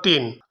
3,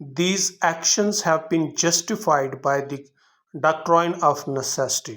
These actions have been justified by the doctrine of necessity.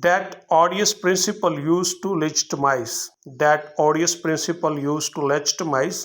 That odious principle used to legitimize. That odious principle used to legitimize.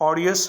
Odious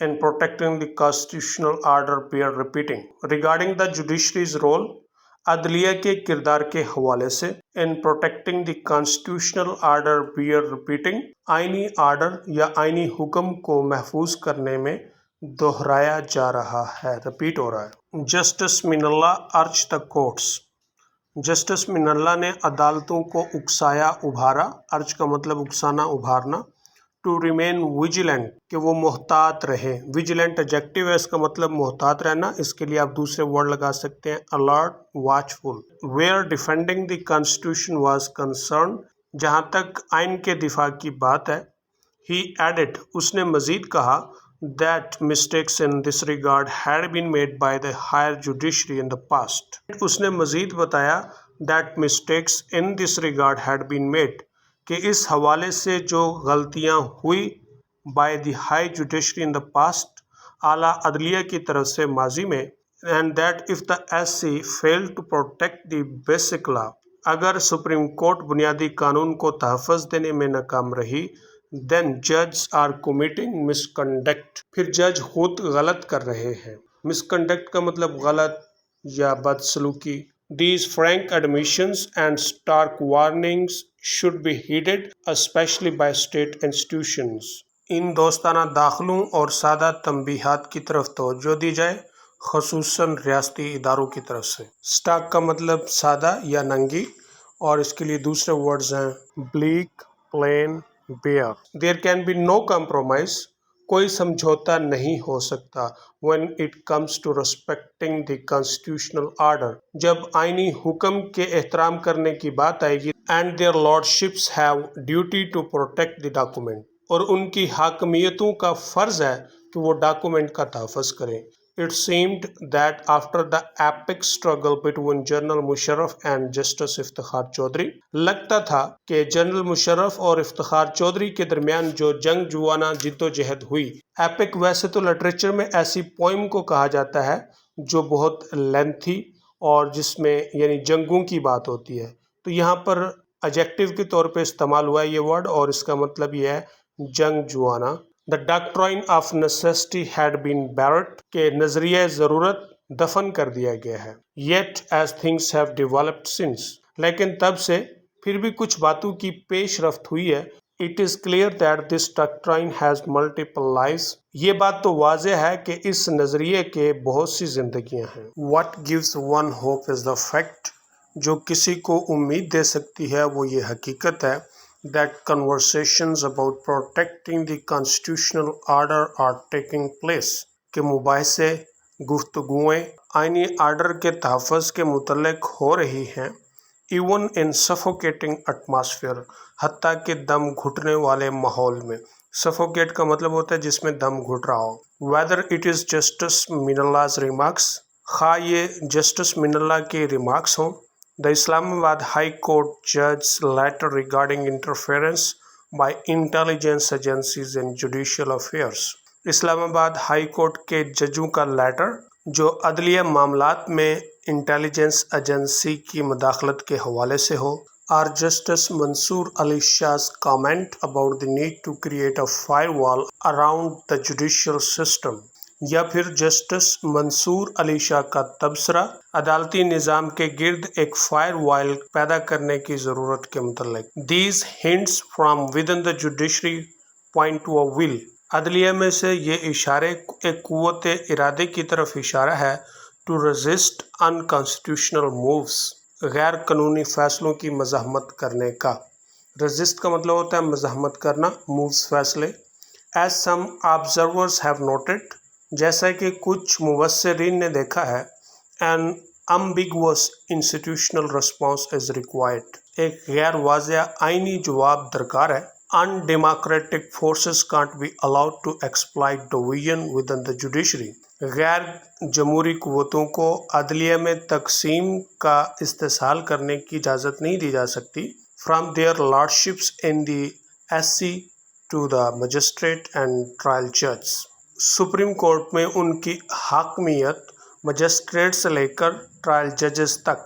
in protecting the constitutional order bear repeating. Regarding the judiciary's role, عدلیہ کے کردار کے حوالے سے in protecting the constitutional order beer repeating, آئینی order یا آئینی حکم کو محفوظ کرنے میں دہرایا جا رہا ہے، ریپیٹ ہو رہا ہے۔ جسٹس من اللہ ارج دا کورٹس، جسٹس من اللہ نے عدالتوں کو اکسایا، ابھارا، ارج کا مطلب اکسانا، ابھارنا، ٹو ریمین ویجیلنٹ کہ وہ محتاط رہیں، ویجیلنٹ ایڈجیکٹو ہے، اس کا مطلب محتاط رہنا، اس کے لیے آپ دوسرے ورڈ لگا سکتے ہیں alert, watchful. Where defending the constitution was concern, جہاں تک آئین کے دفاع کی بات ہے، ہی ایڈڈ، اس نے مزید کہا، that mistakes in this regard had been made by the higher judiciary in the past۔ اس نے مزید بتایا that mistakes in this regard had been made کہ اس حوالے سے جو غلطیاں ہوئی by the high judiciary in the past اعلیٰ عدلیہ کی طرف سے ماضی میں، and that if the SC failed to protect the basic law، اگر سپریم کورٹ بنیادی قانون کو تحفظ دینے میں ناکام رہی، then judges are committing misconduct، پھر جج خود غلط کر رہے ہیں۔ misconduct کا مطلب غلط یا بدسلوکی۔ These frank admissions and stark warnings should be heeded especially by state institutions۔ ان دوستانہ داخلوں اور سادہ تنبیہات کی طرف توجہ دی جائے، خصوصاً ریاستی اداروں کی طرف سے۔ stark کا مطلب سادہ یا ننگی، اور اس کے لیے دوسرے ورڈز ہیں bleak، plain، bare۔ There can be no compromise، کوئی سمجھوتا نہیں ہو سکتا when it comes to respecting the constitutional order، جب آئینی حکم کے احترام کرنے کی بات آئے گی، and their lordships have duty to protect the document، اور ان کی حاکمیتوں کا فرض ہے کہ وہ ڈاکومنٹ کا تحفظ کریں۔ It seemed that after the epic struggle between general Musharraf and justice Iftikhar Chaudhry, لگتا تھا کہ جنرل مشرف اور افتخار چودھری کے درمیان جو جنگ جوانہ جدوجہد ہوئی، ایپک ویسے تو لٹریچر میں ایسی پوئم کو کہا جاتا ہے جو بہت لینتھی اور جس میں یعنی جنگوں کی بات ہوتی ہے، تو یہاں پر ایڈجیکٹو کے طور پہ استعمال ہوا ہے یہ ورڈ، اور اس کا مطلب یہ ہے جنگ جوانہ۔ The doctrine of necessity had been buried، کہ نظریہ ضرورت دفن کر دیا گیا ہے۔ Yet as things have developed since، لیکن تب سے پھر بھی کچھ باتوں کی پیش رفت ہوئی ہے۔ It is clear that this doctrine has multiple lives، یہ بات تو واضح ہے کہ اس نظریے کے بہت سی زندگیاں ہیں۔ What gives one hope is the fact، جو کسی کو امید دے سکتی ہے وہ یہ حقیقت ہے that conversations about protecting the constitutional order are taking place، کہ مباحثے، گفتگویں آئینی آرڈر کے تحفظ کے متعلق ہو رہی ہیں، even in suffocating atmosphere، حتیٰ کہ دم گھٹنے والے ماحول میں۔ suffocate کا مطلب ہوتا ہے جس میں دم گھٹ رہا ہو۔ whether it is Justice من Allah's remarks، خواہ یہ جسٹس من اللہ کے ریمارکس ہوں، the Islamabad High Court judge's letter regarding interference by intelligence agencies in judicial affairs، اسلام آباد ہائی کورٹ کے ججوں کا لیٹر جو عدلیہ معاملات میں انٹیلیجنس ایجنسی کی مداخلت کے حوالے سے ہو، اور justice Mansoor Ali Shah's comment about the need to create a firewall around the judicial system، یا پھر جسٹس منصور علی شاہ کا تبصرہ عدالتی نظام کے گرد ایک فائر وال پیدا کرنے کی ضرورت کے متعلق۔ These hints from within the judiciary point to a will، عدلیہ میں سے یہ اشارے ایک قوت ارادے کی طرف اشارہ ہے to resist unconstitutional moves، غیر قانونی فیصلوں کی مزاحمت کرنے کا۔ resist کا مطلب ہوتا ہے مزاحمت کرنا، moves فیصلے۔ As some observers have noted، جیسا کہ کچھ مبصرین نے دیکھا ہے، an ambiguous institutional response is required، ایک غیر واضح آئینی جواب درکار ہے۔ undemocratic forces can't be allowed to exploit division within the judiciary، غیر جمہوری قوتوں کو عدلیہ میں تقسیم کا استحصال کرنے کی اجازت نہیں دی جا سکتی۔ from their lordships in the SC to the magistrate and trial judges، supreme court میں ان کی حاکمیت مجسٹریٹ سے لے کر ٹرائل ججز تک۔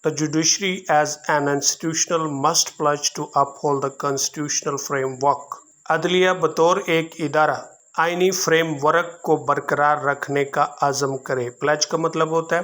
The judiciary as an institution must pledge to uphold the constitutional framework، عدلیہ بطور ایک ادارہ آئینی فریم ورک کو برقرار رکھنے کا عزم کرے۔ پلیج کا مطلب ہوتا ہے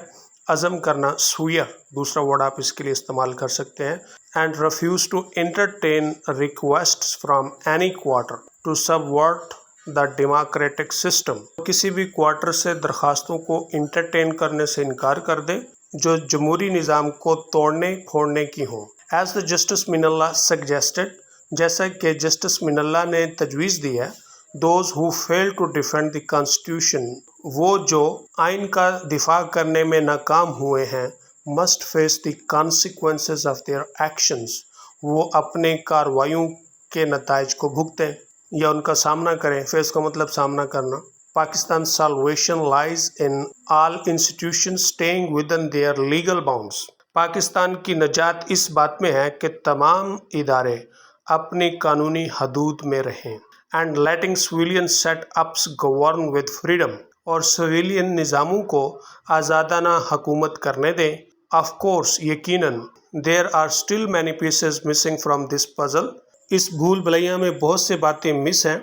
عزم کرنا سویا دوسرا ورڈ آپ اس کے لیے استعمال کر سکتے ہیں. And refuse to entertain requests from any quarter to support the democratic system. کسی بھی کوارٹر سے درخواستوں کو انٹرٹین کرنے سے انکار کر دے جو جمہوری نظام کو توڑنے پھوڑنے کی ہوں. ایز دا جسٹس من اللہ سگیسٹڈ، جیسا کہ جسٹس من اللہ نے تجویز دی ہے، those who fail to defend the constitution, وہ جو آئین کا دفاع کرنے میں ناکام ہوئے ہیں، must face the consequences of their actions, وہ اپنے کارروائیوں کے نتائج کو بھگتیں یا ان کا سامنا کریں. فیس کا مطلب سامنا کرنا. Pakistan salvation lies in all institution staying within their legal bounds. Pakistan کی نجات اس بات میں ہے کہ تمام ادارے اپنی قانونی حدود میں رہیں. And letting civilian setups govern with freedom, اور سویلین نظاموں کو آزادانہ حکومت کرنے دیں. آف کورس، یقیناً، there are still many pieces missing from this puzzle, اس بھول بھلیاں میں بہت سے باتیں مس ہیں.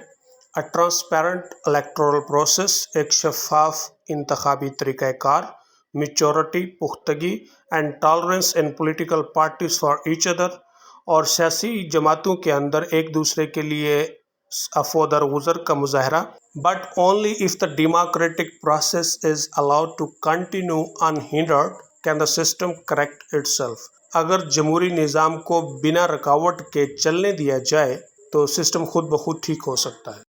اے ٹرانسپیرنٹ الیکٹورل پروسیس، ایک شفاف انتخابی طریقہ کار. میچورٹی، پختگی. And tolerance in political parties for each other, اور سیاسی جماعتوں کے اندر ایک دوسرے کے لیے عفو درگزر کا مظاہرہ. But only if the democratic process is allowed to continue unhindered can the system correct itself. اگر جمہوری نظام کو بنا رکاوٹ کے چلنے دیا جائے تو سسٹم خود بخود ٹھیک ہو سکتا ہے.